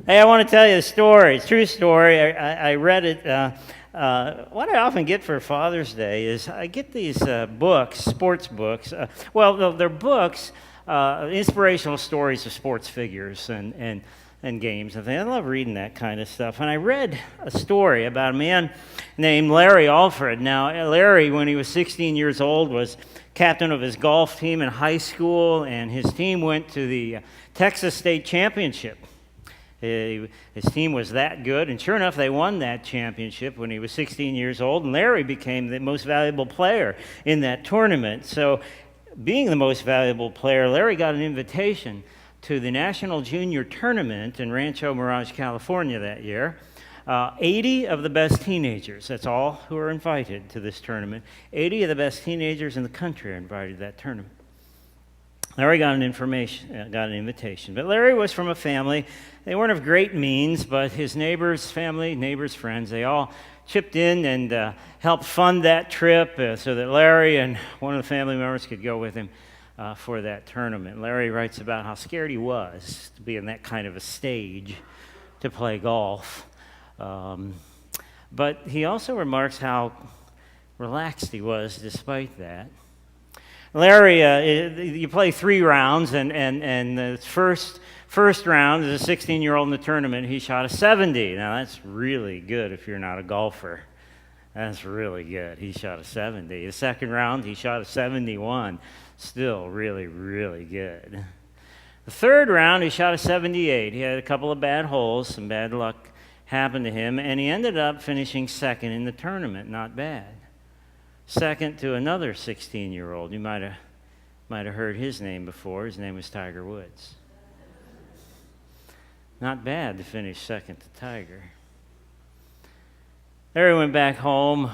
Hey, I want to tell you a story. It's a true story. I read it. What I often get for Father's Day is I get these books, sports books. They're books, inspirational stories of sports figures and games. I love reading that kind of stuff. And I read a story about a man named Larry Alford. Now, Larry, when he was 16 years old, was captain of his golf team in high school, and his team went to the Texas State Championship. His team was that good, and sure enough, they won that championship when he was 16 years old, and Larry became the most valuable player in that tournament. So, being the most valuable player, Larry got an invitation to the National Junior Tournament in Rancho Mirage, California that year. 80 of the best teenagers, that's all who are invited to this tournament, 80 of the best teenagers in the country are invited to that tournament. Larry got an invitation. But Larry was from a family, they weren't of great means, but his neighbors' family, neighbors' friends, they all chipped in and helped fund that trip so that Larry and one of the family members could go with him for that tournament. Larry writes about how scared he was to be in that kind of a stage to play golf. But he also remarks how relaxed he was despite that. Larry, you play 3 rounds, and the first round, as a 16-year-old in the tournament, he shot a 70. Now, that's really good if you're not a golfer. That's really good. He shot a 70. The second round, he shot a 71. Still really, really good. The third round, he shot a 78. He had a couple of bad holes. Some bad luck happened to him, and he ended up finishing second in the tournament. Not bad. Second to another 16-year-old. You might have heard his name before. His name was Tiger Woods. Not bad to finish second to Tiger. Larry went back home,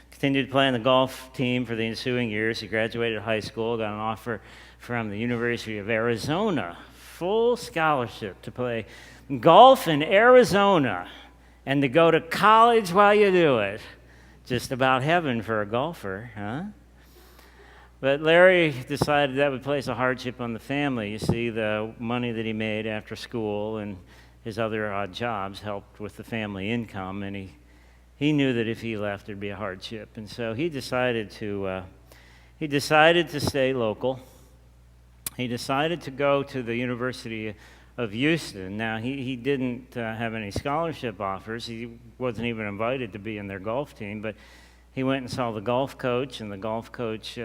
continued to play on the golf team for the ensuing years. He graduated high school, got an offer from the University of Arizona, full scholarship to play golf in Arizona and to go to college while you do it. Just about heaven for a golfer, huh? But Larry decided that would place a hardship on the family. You see, the money that he made after school and his other odd jobs helped with the family income, and he knew that if he left, there'd be a hardship. And so he decided to stay local. He decided to go to the University of Houston. Now, he didn't have any scholarship offers. He wasn't even invited to be in their golf team, but he went and saw the golf coach, and the golf coach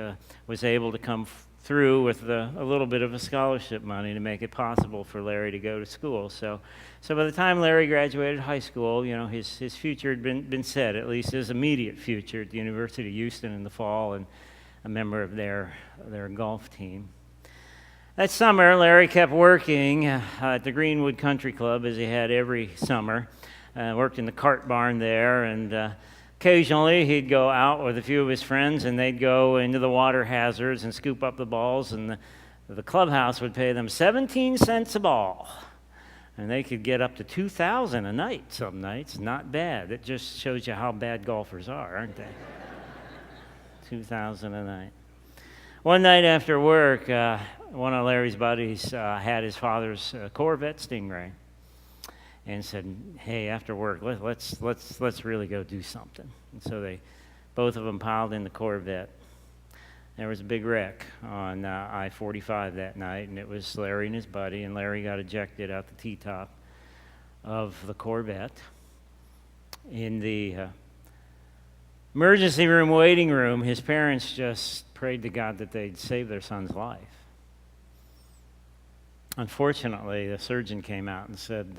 was able to come through with a little bit of a scholarship money to make it possible for Larry to go to school. So by the time Larry graduated high school, you know, his future had been set, at least his immediate future at the University of Houston in the fall, and a member of their golf team. That summer, Larry kept working at the Greenwood Country Club, as he had every summer. Worked in the cart barn there, and occasionally he'd go out with a few of his friends, and they'd go into the water hazards and scoop up the balls, and the clubhouse would pay them 17 cents a ball. And they could get up to $2,000 a night some nights. Not bad. It just shows you how bad golfers are, aren't they? $2,000 a night. One night after work, one of Larry's buddies had his father's Corvette Stingray, and said, "Hey, after work, let's really go do something." And so both of them piled in the Corvette. There was a big wreck on I-45 that night, and it was Larry and his buddy, and Larry got ejected out the T-top of the Corvette. In the emergency room waiting room, his parents just prayed to God that they'd save their son's life. Unfortunately, the surgeon came out and said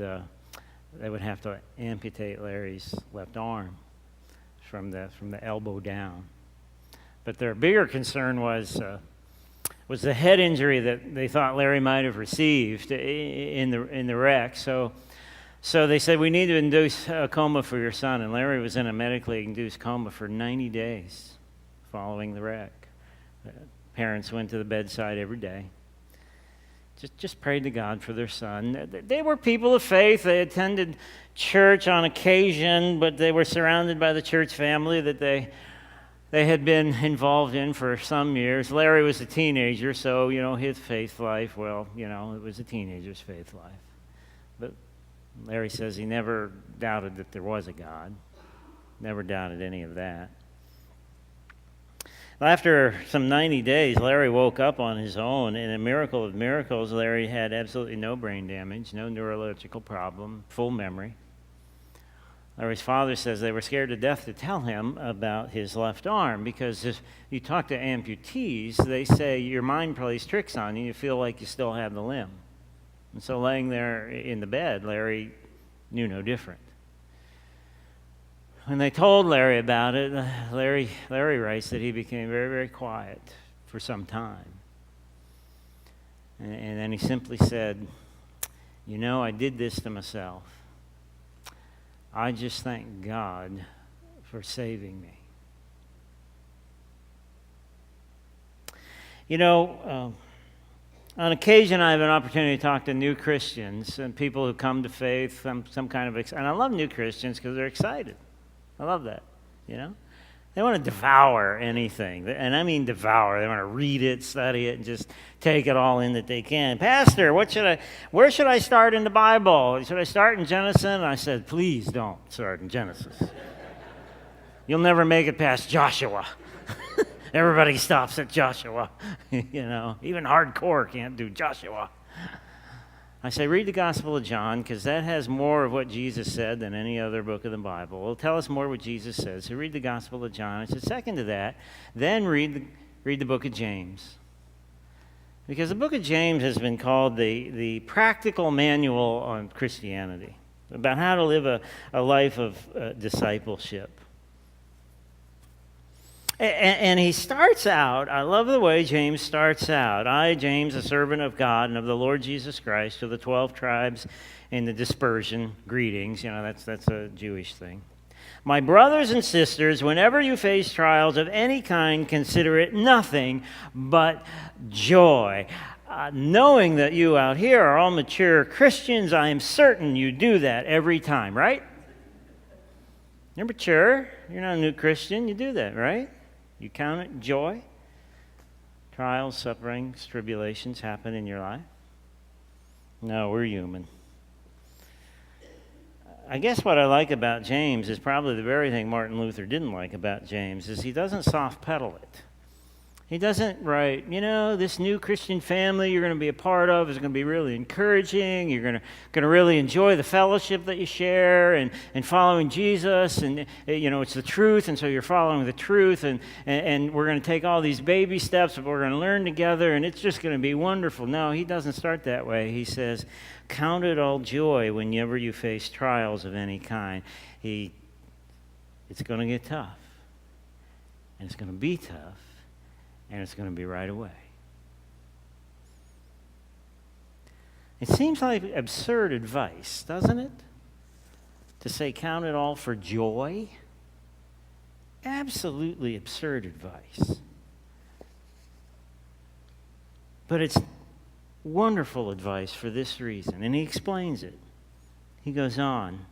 they would have to amputate Larry's left arm from the elbow down. But their bigger concern was the head injury that they thought Larry might have received in the wreck. So they said, "We need to induce a coma for your son." And Larry was in a medically induced coma for 90 days following the wreck. Parents went to the bedside every day. Just prayed to God for their son. They were people of faith. They attended church on occasion, but they were surrounded by the church family that they had been involved in for some years. Larry was a teenager, so, his faith life, it was a teenager's faith life. But Larry says he never doubted that there was a God, never doubted any of that. After some 90 days, Larry woke up on his own. In a miracle of miracles, Larry had absolutely no brain damage, no neurological problem, full memory. Larry's father says they were scared to death to tell him about his left arm because if you talk to amputees, they say your mind plays tricks on you. You feel like you still have the limb. And so laying there in the bed, Larry knew no different. When they told Larry about it, Larry writes that he became very, very quiet for some time. And then he simply said, "You know, I did this to myself. I just thank God for saving me." You know, on occasion I have an opportunity to talk to new Christians and people who come to faith, some kind of, and I love new Christians because they're excited. I love that, you know. They want to devour anything, and I mean devour. They want to read it, study it, and just take it all in that they can. "Pastor, where should I start in the Bible? Should I start in Genesis?" And I said, "Please don't start in Genesis. You'll never make it past Joshua." Everybody stops at Joshua. You know, even hardcore can't do Joshua. I say, read the Gospel of John, because that has more of what Jesus said than any other book of the Bible. It'll tell us more what Jesus says. So read the Gospel of John. I said, second to that, then read the book of James. Because the book of James has been called the practical manual on Christianity, about how to live a life of discipleship. And he starts out, I love the way James starts out. "I, James, a servant of God and of the Lord Jesus Christ, to the 12 tribes in the dispersion, greetings." You know, that's a Jewish thing. "My brothers and sisters, whenever you face trials of any kind, consider it nothing but joy. Knowing that you out here are all mature Christians, I am certain you do that every time," right? You're mature. You're not a new Christian. You do that, right? You count it joy. Trials, sufferings, tribulations happen in your life. No, we're human. I guess what I like about James is probably the very thing Martin Luther didn't like about James is he doesn't soft pedal it. He doesn't write, you know, this new Christian family you're going to be a part of is going to be really encouraging. You're going to really enjoy the fellowship that you share and following Jesus. And, you know, it's the truth, and so you're following the truth. And we're going to take all these baby steps, but we're going to learn together, and it's just going to be wonderful. No, he doesn't start that way. He says, count it all joy whenever you face trials of any kind. It's going to get tough, and it's going to be tough. And it's going to be right away. It seems like absurd advice, doesn't it? To say count it all for joy. Absolutely absurd advice. But it's wonderful advice for this reason. And he explains it. He goes on,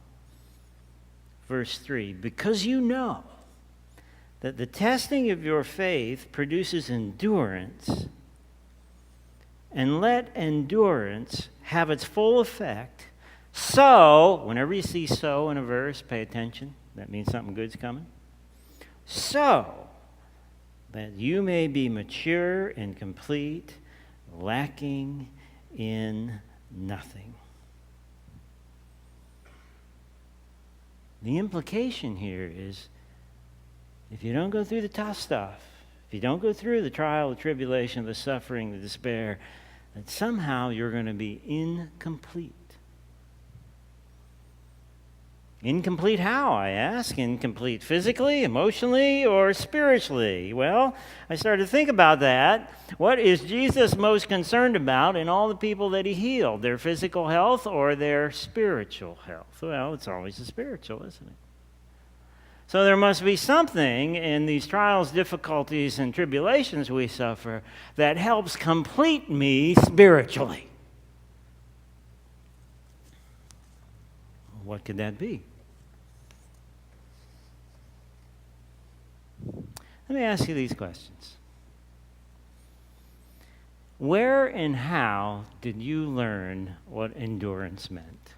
verse 3, "Because you know that the testing of your faith produces endurance, and let endurance have its full effect. So," whenever you see "so" in a verse, pay attention. That means something good's coming. "So that you may be mature and complete, lacking in nothing." The implication here is, if you don't go through the tough stuff, if you don't go through the trial, the tribulation, the suffering, the despair, that somehow you're going to be incomplete. Incomplete how, I ask? Incomplete physically, emotionally, or spiritually? Well, I started to think about that. What is Jesus most concerned about in all the people that he healed? Their physical health or their spiritual health? Well, it's always the spiritual, isn't it? So there must be something in these trials, difficulties, and tribulations we suffer that helps complete me spiritually. What could that be? Let me ask you these questions. Where and how did you learn what endurance meant?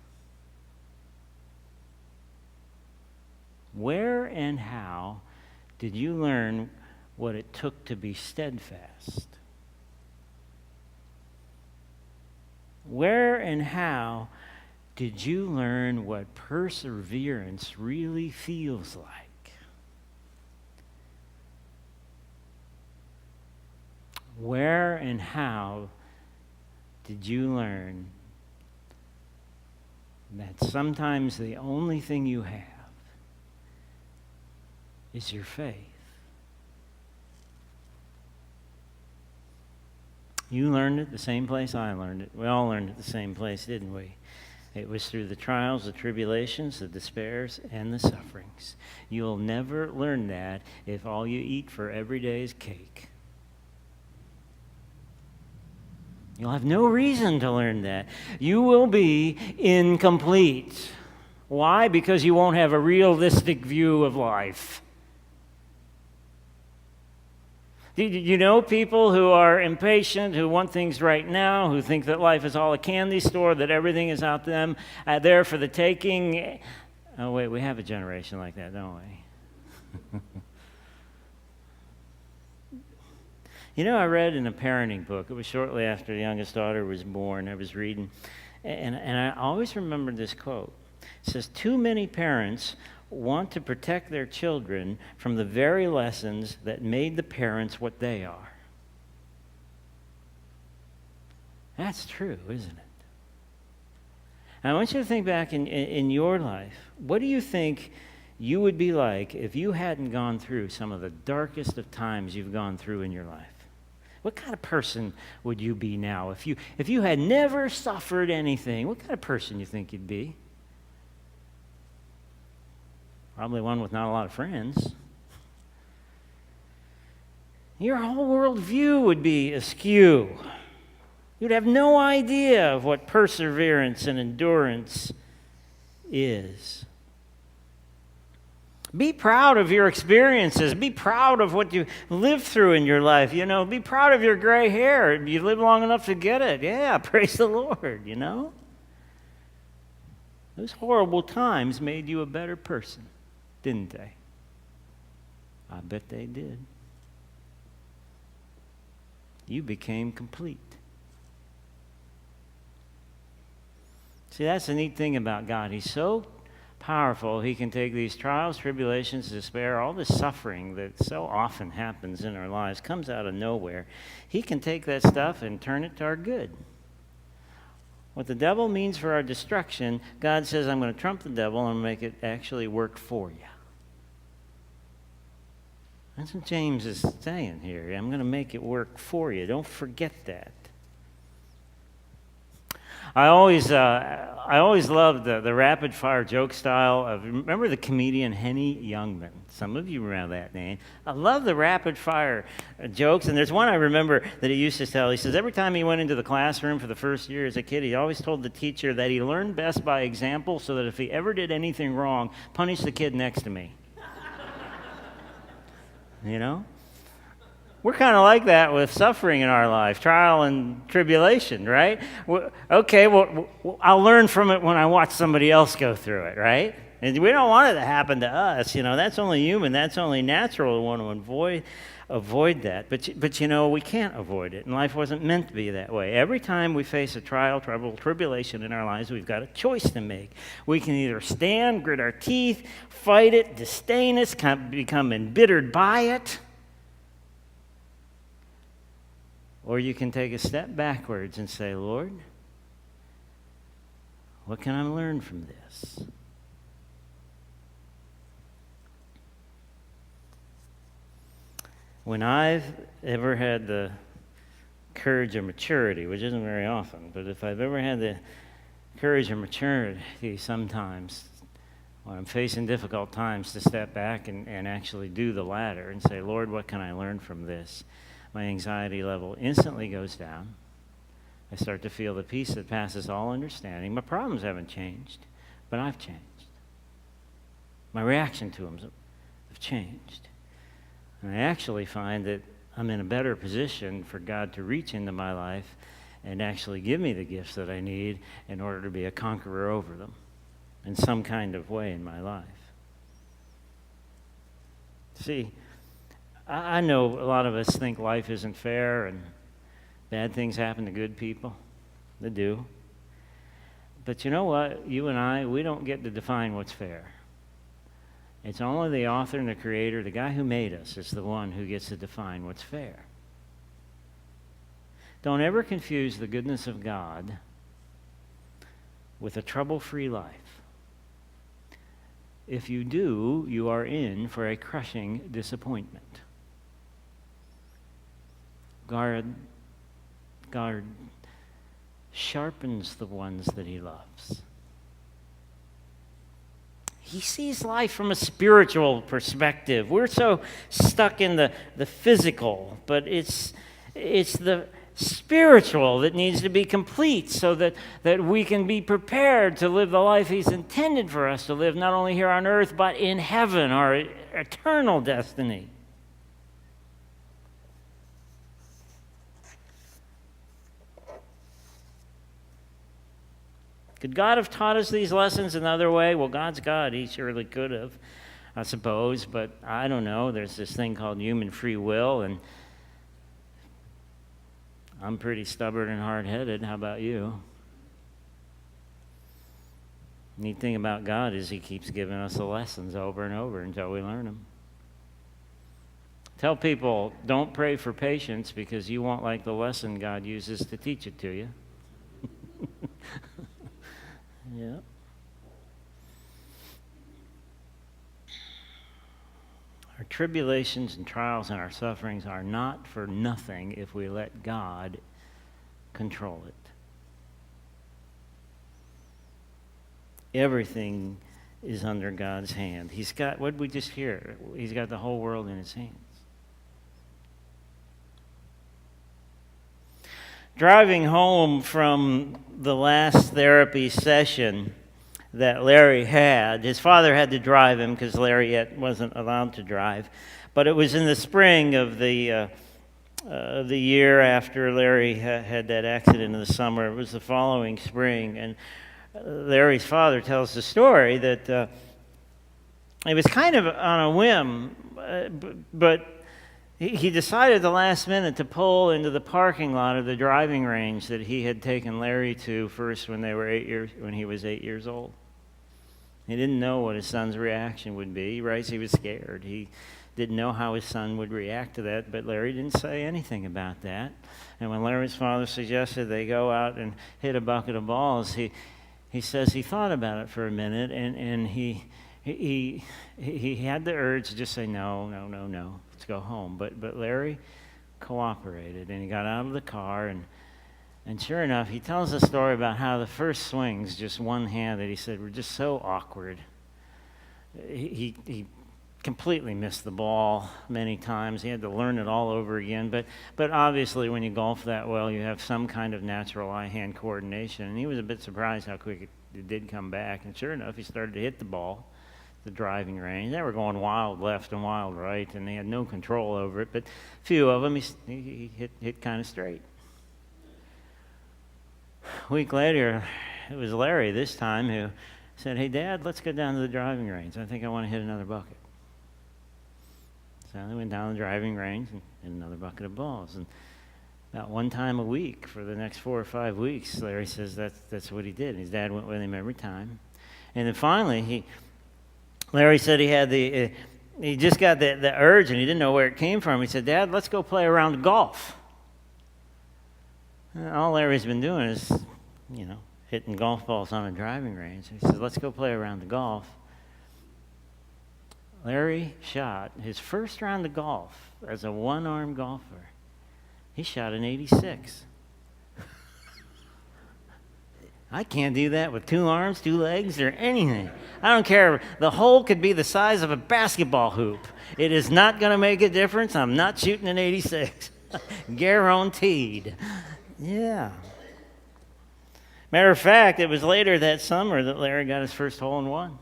Where and how did you learn what it took to be steadfast? Where and how did you learn what perseverance really feels like? Where and how did you learn that sometimes the only thing you have is your faith? You learned it the same place I learned it. We all learned it the same place, didn't we? It was through the trials, the tribulations, the despairs, and the sufferings. You'll never learn that if all you eat for every day is cake. You'll have no reason to learn that. You will be incomplete. Why? Because you won't have a realistic view of life. You know people who are impatient, who want things right now, who think that life is all a candy store, that everything is out there for the taking. Oh, wait, we have a generation like that, don't we? You know, I read in a parenting book, it was shortly after the youngest daughter was born, I was reading, and I always remembered this quote. It says, too many parents want to protect their children from the very lessons that made the parents what they are. That's true, isn't it? And I want you to think back in your life. What do you think you would be like if you hadn't gone through some of the darkest of times you've gone through in your life? What kind of person would you be now if you had never suffered anything? What kind of person you think you'd be? Probably one with not a lot of friends. Your whole worldview would be askew. You'd have no idea of what perseverance and endurance is. Be proud of your experiences. Be proud of what you lived through in your life. You know, be proud of your gray hair. You lived long enough to get it. Yeah, praise the Lord, you know. Those horrible times made you a better person, didn't they? I bet they did. You became complete. See, that's the neat thing about God. He's so powerful, he can take these trials, tribulations, despair, all this suffering that so often happens in our lives, comes out of nowhere. He can take that stuff and turn it to our good. What the devil means for our destruction, God says, I'm going to trump the devil and make it actually work for you. That's what James is saying here. I'm going to make it work for you. Don't forget that. I always loved the rapid-fire joke style of, remember the comedian Henny Youngman? Some of you remember that name. I love the rapid-fire jokes, and there's one I remember that he used to tell. He says every time he went into the classroom for the first year as a kid, he always told the teacher that he learned best by example, so that if he ever did anything wrong, punish the kid next to me. You know? We're kind of like that with suffering in our life, trial and tribulation, right? Okay, well, I'll learn from it when I watch somebody else go through it, right? And we don't want it to happen to us. You know, that's only human. That's only natural to want to avoid that. But you know, we can't avoid it, and life wasn't meant to be that way. Every time we face a trial, trouble, tribulation in our lives, we've got a choice to make. We can either stand, grit our teeth, fight it, disdain it, become embittered by it, or you can take a step backwards and say, Lord, what can I learn from this? When I've ever had the courage or maturity, which isn't very often, but if I've ever had the courage or maturity sometimes when I'm facing difficult times to step back and actually do the latter and say, Lord, what can I learn from this? My anxiety level instantly goes down. I start to feel the peace that passes all understanding. My problems haven't changed, but I've changed. My reaction to them have changed. And I actually find that I'm in a better position for God to reach into my life and actually give me the gifts that I need in order to be a conqueror over them in some kind of way in my life. See, I know a lot of us think life isn't fair and bad things happen to good people. They do. But you know what? You and I, we don't get to define what's fair. It's only the author and the creator, the guy who made us, is the one who gets to define what's fair. Don't ever confuse the goodness of God with a trouble-free life. If you do, you are in for a crushing disappointment. God sharpens the ones that he loves. He sees life from a spiritual perspective. We're so stuck in the physical, but it's the spiritual that needs to be complete so that we can be prepared to live the life he's intended for us to live, not only here on earth, but in heaven, our eternal destiny. Could God have taught us these lessons another way? Well, God's God. He surely could have, I suppose, but I don't know. There's this thing called human free will, and I'm pretty stubborn and hard-headed. How about you? Neat thing about God is he keeps giving us the lessons over and over until we learn them. Tell people, don't pray for patience because you won't like the lesson God uses to teach it to you. Yeah. Our tribulations and trials and our sufferings are not for nothing if we let God control it. Everything is under God's hand. He's got, what did we just hear? He's got the whole world in his hands. Driving home from the last therapy session that Larry had, his father had to drive him because Larry yet wasn't allowed to drive. But it was in the spring of the year after Larry had that accident in the summer. It was the following spring, and Larry's father tells the story that it was kind of on a whim, but he decided at the last minute to pull into the parking lot of the driving range that he had taken Larry to first when he was 8 years old. He didn't know what his son's reaction would be. He writes he was scared. He didn't know how his son would react to that, but Larry didn't say anything about that. And when Larry's father suggested they go out and hit a bucket of balls, he says he thought about it for a minute, and he had the urge to just say, no, let's go home. But Larry cooperated, and he got out of the car, and sure enough, he tells a story about how the first swings, just one-handed, he said, were just so awkward. He completely missed the ball many times. He had to learn it all over again. But obviously, when you golf that well, you have some kind of natural eye-hand coordination. And he was a bit surprised how quick it did come back. And sure enough, he started to hit the ball, the driving range. They were going wild left and wild right, and they had no control over it. But a few of them, he hit kind of straight. A week later, it was Larry this time who said, hey, Dad, let's go down to the driving range. I think I want to hit another bucket. So they went down the driving range and hit another bucket of balls. And about one time a week for the next 4 or 5 weeks, Larry says that's what he did. And his dad went with him every time. And then finally, Larry said he had he just got the urge and he didn't know where it came from. He said, Dad, let's go play around golf. And all Larry's been doing is, hitting golf balls on a driving range. He said, let's go play around the golf. Larry shot his first round of golf as a one-armed golfer. He shot an 86. I can't do that with 2 arms, 2 legs, or anything. I don't care. The hole could be the size of a basketball hoop. It is not going to make a difference. I'm not shooting an 86. Guaranteed. Yeah. Matter of fact, it was later that summer that Larry got his first hole-in-one.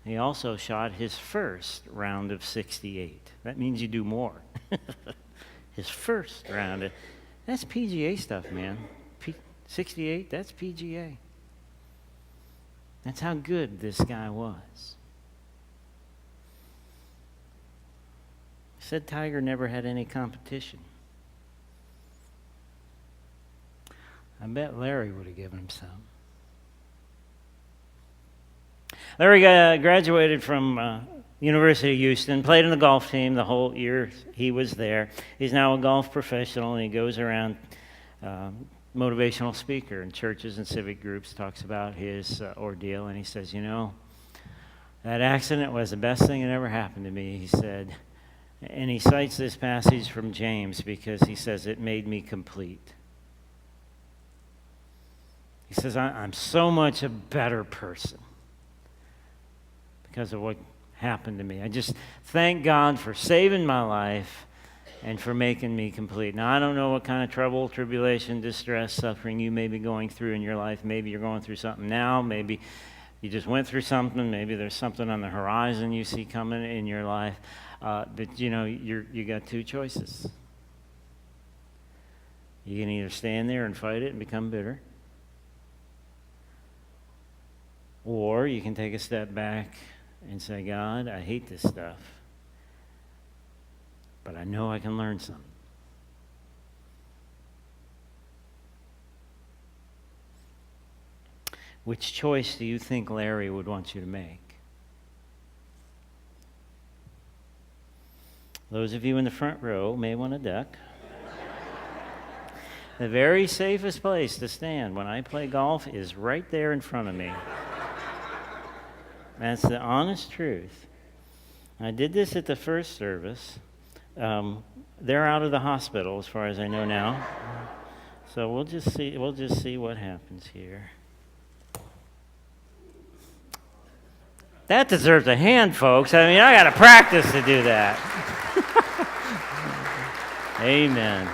He also shot his first round of 68. That means you do more. His first round. That's PGA stuff, man. 68, that's PGA. That's how good this guy was. He said Tiger never had any competition. I bet Larry would have given him some. Larry graduated from University of Houston, played in the golf team the whole year he was there. He's now a golf professional, and he goes around motivational speaker in churches and civic groups, talks about his ordeal, and he says, that accident was the best thing that ever happened to me, he said. And he cites this passage from James because he says it made me complete. He says, I'm so much a better person because of what happened to me. I just thank God for saving my life and for making me complete. Now, I don't know what kind of trouble, tribulation, distress, suffering you may be going through in your life. Maybe you're going through something now. Maybe you just went through something. Maybe there's something on the horizon you see coming in your life. But, you got two choices. You can either stand there and fight it and become bitter, or you can take a step back and say, God, I hate this stuff, but I know I can learn something. Which choice do you think Larry would want you to make? Those of you in the front row may want to duck. The very safest place to stand when I play golf is right there in front of me. That's the honest truth. I did this at the first service. They're out of the hospital as far as I know now. So we'll just see what happens here. That deserves a hand, folks. I got to practice to do that. Amen.